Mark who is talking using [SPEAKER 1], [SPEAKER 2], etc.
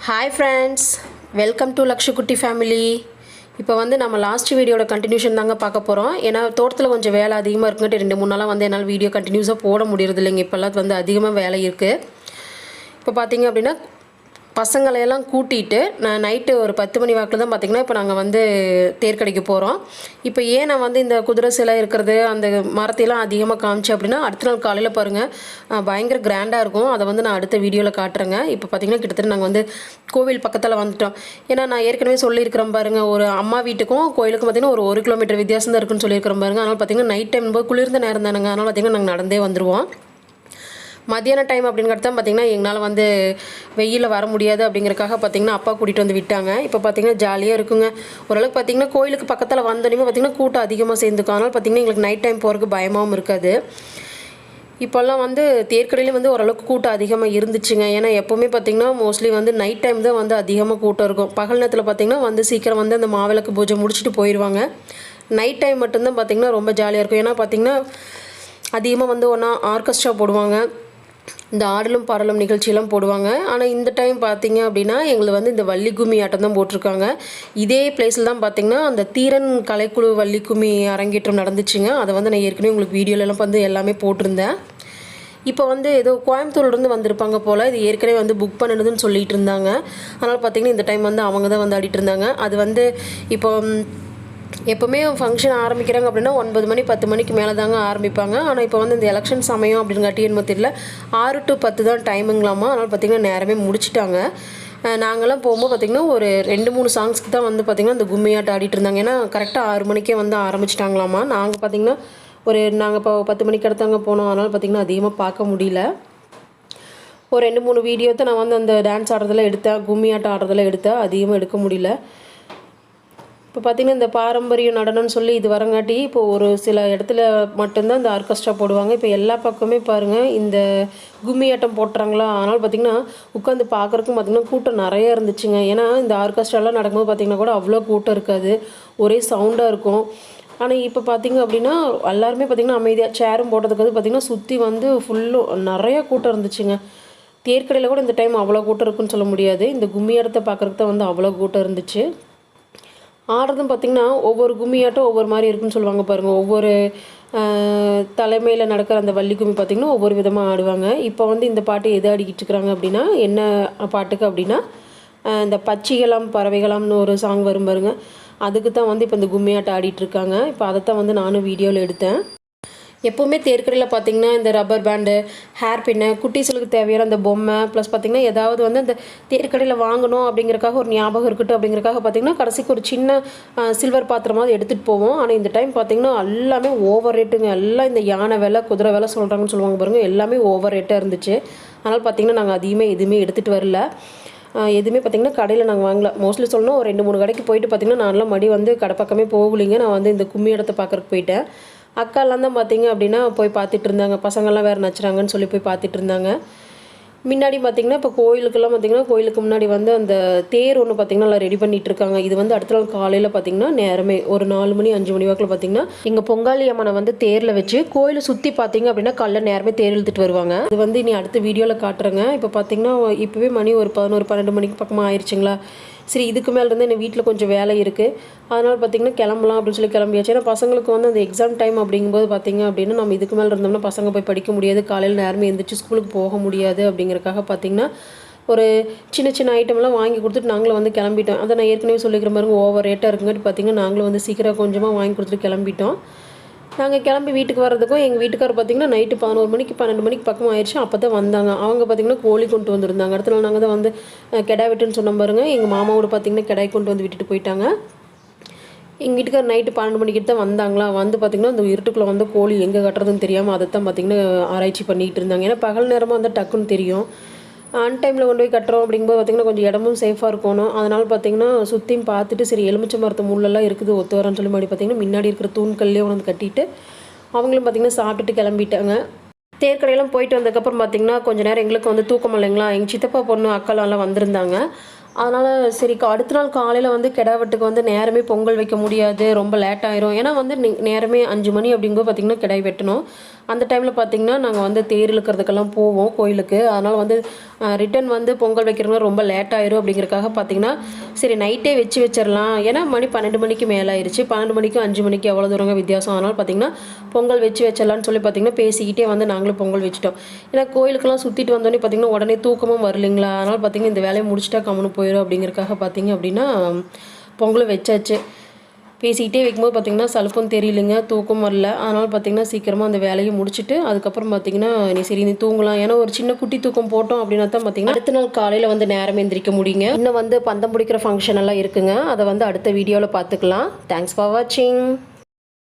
[SPEAKER 1] Hi friends, welcome to Lakshikutti family. இப்போ வந்து நம்ம லாஸ்ட் வீடியோட கண்டினியூஷன் தாங்க பார்க்க போகிறோம். ஏன்னா தோட்டத்தில் கொஞ்சம் வேலை அதிகமாக இருக்குங்கிட்டு 2-3 நாளாக வந்து என்னால் வீடியோ கண்டினியூஸாக போட முடியறது இல்லைங்க. இப்போல்லாம் வந்து அதிகமாக வேலை இருக்குது. இப்போ பார்த்தீங்க அப்படின்னா பசங்களையெல்லாம் கூட்டிகிட்டு நான் நைட்டு ஒரு 10 மணி வாக்கில் தான் பார்த்திங்கன்னா இப்போ நாங்கள் வந்து தேர்க்கடைக்கு போகிறோம். இப்போ ஏன் நான் வந்து இந்த குதிரை சிலை இருக்கிறது அந்த மரத்தையெல்லாம் அதிகமாக காமிச்சேன் அப்படின்னா அடுத்த நாள் காலையில் பாருங்கள் பயங்கர கிராண்டாக இருக்கும். அதை வந்து நான் அடுத்த வீடியோவில் காட்டுறேங்க. இப்போ பார்த்திங்கன்னா கிட்டத்தட்ட நாங்கள் வந்து கோவில் பக்கத்தில் வந்துட்டோம். ஏன்னா நான் ஏற்கனவே சொல்லியிருக்கிறேன் பாருங்கள், ஒரு அம்மா வீட்டுக்கும் கோயிலுக்கும் பார்த்திங்கன்னா ஒரு 1 கிலோமீட்டர் வித்தியாசம் தான் இருக்குன்னு சொல்லியிருக்கிறோம் பாருங்கள். அதனால் பார்த்திங்கன்னா நைட் டைம் போது குளிர்ந்த நேரம் தானுங்க. அதனால் பார்த்திங்கன்னா நாங்கள் நடந்தே வந்துடுவோம். மதியான டைம் அப்படிங்கிறது தான் பார்த்திங்கன்னா எங்களால் வந்து வெயிலில் வர முடியாது அப்படிங்கிறக்காக பார்த்திங்கன்னா அப்பா கூட்டிகிட்டு வந்து விட்டாங்க. இப்போ பார்த்திங்கன்னா ஜாலியாக இருக்குங்க. ஓரளவுக்கு பார்த்திங்கன்னா கோயிலுக்கு பக்கத்தில் வந்தோடனே பார்த்திங்கன்னா கூட்டம் அதிகமாக சேர்ந்துக்கும். அதனால் பார்த்திங்கன்னா எங்களுக்கு நைட் டைம் போகிறதுக்கு பயமாகவும் இருக்காது. இப்போல்லாம் வந்து தேர்க்கடையிலே வந்து ஓரளவுக்கு கூட்டம் அதிகமாக இருந்துச்சுங்க. ஏன்னா எப்போவுமே பார்த்திங்கன்னா மோஸ்ட்லி வந்து நைட் டைம் தான் வந்து அதிகமாக கூட்டம் இருக்கும். பகல் நேரத்தில் பார்த்திங்கன்னா வந்து சீக்கிரம் வந்து அந்த மாவிளக்கு பூஜை முடிச்சுட்டு போயிடுவாங்க. நைட் டைம் மட்டும்தான் பார்த்திங்கன்னா ரொம்ப ஜாலியாக இருக்கும். ஏன்னா பார்த்திங்கன்னா அதிகமாக வந்து ஒன்றா ஆர்கெஸ்ட்ரா போடுவாங்க, இந்த ஆடலும் பாடலும் நிகழ்ச்சியெல்லாம் போடுவாங்க. ஆனால் இந்த டைம் பார்த்திங்க அப்படின்னா எங்களுக்கு வந்து இந்த வள்ளிக்கும்மி ஆட்டம் தான் போட்டிருக்காங்க. இதே பிளேஸில் தான் பார்த்திங்கன்னா அந்த தீரன் கலைக்குழு வள்ளிக்கும்மி அரங்கேற்றம் நடந்துச்சுங்க. அதை வந்து நான் ஏற்கனவே உங்களுக்கு வீடியோலலாம் வந்து எல்லாமே போட்டிருந்தேன். இப்போ வந்து ஏதோ கோயம்புத்தூர்லேருந்து வந்திருப்பாங்க போல். இது ஏற்கனவே வந்து புக் பண்ணுதுன்னு சொல்லிகிட்டு இருந்தாங்க. அதனால் பார்த்திங்கன்னா இந்த டைம் வந்து அவங்க தான் வந்து ஆடிட்டு இருந்தாங்க. அது வந்து இப்போ எப்போவுமே ஃபங்க்ஷன் ஆரம்பிக்கிறாங்க அப்படின்னா 9 மணி 10 மணிக்கு மேலே தாங்க ஆரம்பிப்பாங்க. ஆனால் இப்போ வந்து இந்த எலெக்ஷன் சமயம் அப்படிங்காட்டி என்னமோ தெரியல 6 to 10 தான் டைமுங்களாமா. அதனால் பார்த்திங்கன்னா நேரமே முடிச்சிட்டாங்க. நாங்கள்லாம் போகும்போது பார்த்திங்கன்னா ஒரு 2-3 சாங்ஸ்க்கு தான் வந்து பார்த்திங்கன்னா இந்த கும்மியாட்டம் ஆடிட்டு இருந்தாங்க. ஏன்னா கரெக்டாக 6 மணிக்கே வந்து ஆரம்பிச்சிட்டாங்களாமா. நாங்கள் பார்த்திங்கன்னா நாங்கள் இப்போ 10 மணிக்கு அடுத்தாங்க போனோம். அதனால் பார்த்திங்கன்னா அதிகமாக பார்க்க முடியல. ஒரு 2-3 வீடியோ தான் நான் வந்து அந்த டான்ஸ் ஆடுறதெல்லாம் எடுத்தேன், கும்மியாட்டம் ஆடுறதெல்லாம் எடுத்தேன். அதிகமாக எடுக்க முடியல. இப்போ பார்த்திங்கன்னா இந்த பாரம்பரிய நடனம்னு சொல்லி இது வரங்காட்டி இப்போ ஒரு சில இடத்துல மட்டும்தான் இந்த ஆர்கெஸ்ட்ரா போடுவாங்க. இப்போ எல்லா பக்கமே பாருங்கள் இந்த கும்மியாட்டம் போட்டுறாங்களா. அதனால் பார்த்திங்கன்னா உட்காந்து பார்க்குறக்கும் பார்த்திங்கன்னா கூட்டம் நிறையா இருந்துச்சுங்க. ஏன்னா இந்த ஆர்கெஸ்ட்ராலாம் நடக்கும்போது பார்த்திங்கன்னா கூட அவ்வளோ கூட்டம் இருக்காது, ஒரே சவுண்டாக இருக்கும். ஆனால் இப்போ பார்த்திங்க அப்படின்னா எல்லாருமே பார்த்திங்கன்னா அமைதியாக சேரும் போட்டதுக்கு வந்து பார்த்திங்கன்னா சுற்றி வந்து ஃபுல்லும் நிறையா கூட்டம் இருந்துச்சுங்க. தேர்க்கடையில் கூட இந்த டைம் அவ்வளோ கூட்டம் இருக்குன்னு சொல்ல முடியாது. இந்த கும்மியாட்டத்தை பார்க்குறதுக்கு தான் வந்து அவ்வளோ கூட்டம் இருந்துச்சு. ஆடுறதும் பார்த்திங்கன்னா ஒவ்வொரு கும்மியாட்டம் ஒவ்வொரு மாதிரி இருக்குன்னு சொல்லுவாங்க பாருங்கள். ஒவ்வொரு தலைமையில் நடக்கிற அந்த வள்ளி கும்மி பார்த்திங்கன்னா ஒவ்வொரு விதமாக ஆடுவாங்க. இப்போ வந்து இந்த பாட்டு எது ஆடிக்கிட்டு இருக்கிறாங்க அப்படின்னா என்ன பாட்டுக்கு அப்படின்னா இந்த பச்சிகளாம் பறவைகளாம்னு ஒரு சாங் வரும் பாருங்க. அதுக்கு தான் வந்து இப்போ இந்த கும்மியாட்டம் ஆடிட்டுருக்காங்க. இப்போ அதைத்தான் வந்து நானும் வீடியோவில் எடுத்தேன். எப்போவுமே தேர்க்கடையில் பார்த்திங்கன்னா இந்த ரப்பர் பேண்டு, ஹேர் பின்னு, குட்டீஸுக்கு தேவையான அந்த பொம்மை ப்ளஸ் பார்த்திங்கன்னா ஏதாவது வந்து அந்த தேர்க்கடையில் வாங்கணும் அப்படிங்கிறக்காக ஒரு ஞாபகம் இருக்கட்டும் அப்படிங்கிறக்காக பார்த்திங்கன்னா கடைசிக்கு ஒரு சின்ன சில்வர் பாத்திரமாவது எடுத்துகிட்டு போவோம். ஆனால் இந்த டைம் பார்த்திங்கன்னா எல்லாமே ஓவர் ரேட்டுங்க. எல்லாம் இந்த யானை விலை குதிரை விலை சொல்கிறாங்கன்னு சொல்லுவாங்க பாருங்கள். எல்லாமே ஓவர் ரேட்டாக இருந்துச்சு. அதனால் பார்த்திங்கன்னா நாங்கள் எதுவுமே எடுத்துகிட்டு வரல. எதுவுமே பார்த்திங்கன்னா கடையில் நாங்கள் வாங்கல. மோஸ்ட்லி சொல்லணும் ஒரு 2-3 கடைக்கு போயிட்டு பார்த்திங்கன்னா நான்லாம் மடி வந்து கடை பக்கமே போகலிங்க. நான் வந்து இந்த கும்மி இடத்தை பார்க்குறக்கு போயிட்டேன். அக்காலாம் தான் பார்த்திங்க அப்படின்னா போய் பார்த்துட்டு இருந்தாங்க. பசங்கள்லாம் வேறு நச்சுறாங்கன்னு சொல்லி போய் பார்த்துட்டு இருந்தாங்க. முன்னாடி பார்த்திங்கன்னா இப்போ கோயிலுக்கெல்லாம் பார்த்திங்கன்னா கோயிலுக்கு முன்னாடி வந்து அந்த தேர் ஒன்று பார்த்திங்கன்னா எல்லாம் ரெடி பண்ணிகிட்டு இருக்காங்க. இது வந்து அடுத்த நாள் காலையில் பார்த்திங்கன்னா நேரமே ஒரு 4 மணி 5 மணி வாக்கில் பார்த்திங்கன்னா எங்கள் பொங்காளி அம்மனை வந்து தேரில் வச்சு கோயிலை சுற்றி பார்த்திங்க அப்படின்னா காலைல நேரமே தேர் இழுத்துட்டு வருவாங்க. இது வந்து இனி அடுத்த வீடியோவில் காட்டுறேங்க. இப்போ பார்த்திங்கன்னா இப்போவே மணி ஒரு 11-12 மணிக்கு பக்கமாக ஆயிடுச்சுங்களா. சரி இதுக்கு மேலே இருந்து என் வீட்டில் கொஞ்சம் வேலை இருக்குது, அதனால் பார்த்திங்கன்னா கிளம்பலாம் அப்படின்னு சொல்லி கிளம்பியாச்சு. ஏன்னா பசங்களுக்கு வந்து அந்த எக்ஸாம் டைம் அப்படிங்கும்போது பார்த்திங்க அப்படின்னா நம்ம இதுக்கு மேலே இருந்தோம்னா பசங்க போய் படிக்க முடியாது, காலையில் நேரமே எழுந்திரிச்சு ஸ்கூலுக்கு போக முடியாது. அப்படிங்கிறக்காக பார்த்திங்கன்னா ஒரு சின்ன ஐட்டம்லாம் வாங்கி கொடுத்துட்டு நாங்களும் வந்து கிளம்பிட்டோம். அதை நான் ஏற்கனவே சொல்லிக்கிற மாதிரி ஓவர் ரேட்டாக இருக்குங்காட்டி பார்த்திங்கன்னா நாங்களும் வந்து சீக்கிரம் கொஞ்சமாக வாங்கி கொடுத்துட்டு கிளம்பிட்டோம். நாங்கள் கிளம்பி வீட்டுக்கு வர்றதுக்கும் எங்கள் வீட்டுக்காரர் பார்த்திங்கன்னா நைட்டு 11 மணிக்கு 12 மணிக்கு பக்கம் ஆயிடுச்சு. அப்போ தான் வந்தாங்க. அவங்க பார்த்திங்கன்னா கோழி கொண்டு வந்திருந்தாங்க. அடுத்த நாள் நாங்கள் தான் வந்து கெடா வெட்டுன்னு சொன்ன பாருங்கள். எங்கள் மாமாவோட பார்த்திங்கன்னா கெடாய் கொண்டு வந்து விட்டுட்டு போயிட்டாங்க. எங்கள் வீட்டுக்காரர் நைட்டு 12 மணிக்கு தான் வந்தாங்களா. வந்து பார்த்திங்கன்னா அந்த இருட்டுக்குள்ளே வந்து கோழி எங்கே கட்டுறதுன்னு தெரியாமல் அதை தான் பார்த்திங்கன்னா ஆராய்ச்சி பண்ணிகிட்டு இருந்தாங்க. ஏன்னா பகல் நேரமாக வந்து டக்குன்னு தெரியும். டைமில் கொண்டு போய் கட்டுறோம் அப்படிங்கும்போது பார்த்திங்கன்னா கொஞ்சம் இடமும் சேஃபாக இருக்கணும். அதனால் பார்த்திங்கன்னா சுற்றியும் பார்த்துட்டு சரி எலுமிச்சை மரத்து முள்ளெல்லாம் இருக்குது ஒத்து வரன்னு சொல்லி மாதிரி பார்த்திங்கன்னா முன்னாடி இருக்கிற தூண்கல்லே வந்து கட்டிட்டு அவங்களும் பார்த்திங்கன்னா சாப்பிட்டுட்டு கிளம்பிட்டாங்க. தேர்க்கடையெல்லாம் போயிட்டு வந்ததுக்கப்புறம் பார்த்திங்கன்னா கொஞ்சம் நேரம் எங்களுக்கு வந்து தூக்கம் இல்லைங்களா. எங்கள் சித்தப்பா பொண்ணு அக்காலாம் வந்திருந்தாங்க. அதனால் சரி அடுத்த நாள் காலையில் வந்து கிடா வெட்டுக்கு வந்து நேரமே பொங்கல் வைக்க முடியாது, ரொம்ப லேட் ஆயிரும். ஏன்னா வந்து நேரமே 5 மணி அப்படிங்கும்போது பார்த்திங்கன்னா கிடாய் வெட்டணும். அந்த டைமில் பார்த்திங்கன்னா நாங்கள் வந்து தேர் இழுக்கிறதுக்கெல்லாம் போவோம் கோயிலுக்கு. அதனால் வந்து ரிட்டன் வந்து பொங்கல் வைக்கிறவங்க ரொம்ப லேட் ஆயிரும் அப்படிங்கிறக்காக பார்த்திங்கன்னா சரி நைட்டே வச்சிடலாம். ஏன்னா மணி 12 மணிக்கு மேலே ஆயிடுச்சு. 12 மணிக்கும் 5 மணிக்கு எவ்வளோ தூரங்க வித்தியாசம். அதனால் பார்த்திங்கன்னா பொங்கல் வச்சிடலான்னு சொல்லி பார்த்திங்கன்னா பேசிக்கிட்டே வந்து நாங்களும் பொங்கல் வச்சிட்டோம். ஏன்னா கோயிலுக்கெல்லாம் சுற்றிட்டு வந்தோடனே பார்த்திங்கன்னா உடனே தூக்கமும் வரலைங்களா. அதனால் பார்த்திங்கன்னா இந்த வேலையை முடிச்சிட்டா கம்முன்னு போயிடும் அப்படிங்கிறக்காக பார்த்திங்க அப்படின்னா பொங்கலும் வச்சாச்சு. பேசிக்கிட்டே வைக்கும்போது பார்த்திங்கன்னா சலுப்பும் தெரியலைங்க, தூக்கம் வரல. அதனால் பார்த்திங்கன்னா சீக்கிரமாக அந்த வேலையை முடிச்சுட்டு அதுக்கப்புறம் பார்த்திங்கன்னா நீ தூங்கலாம். ஏன்னா ஒரு சின்ன குட்டி தூக்கம் போட்டோம் அப்படின்னா தான் பார்த்திங்கன்னா அடுத்த நாள் காலையில் வந்து நேரம் எந்திரிக்க முடியுங்க. இன்னும் வந்து பந்தம் பிடிக்கிற ஃபங்க்ஷன் எல்லாம் இருக்குங்க. அதை வந்து அடுத்த வீடியோவில் பார்த்துக்கலாம். தேங்க்ஸ் ஃபார் வாட்சிங்.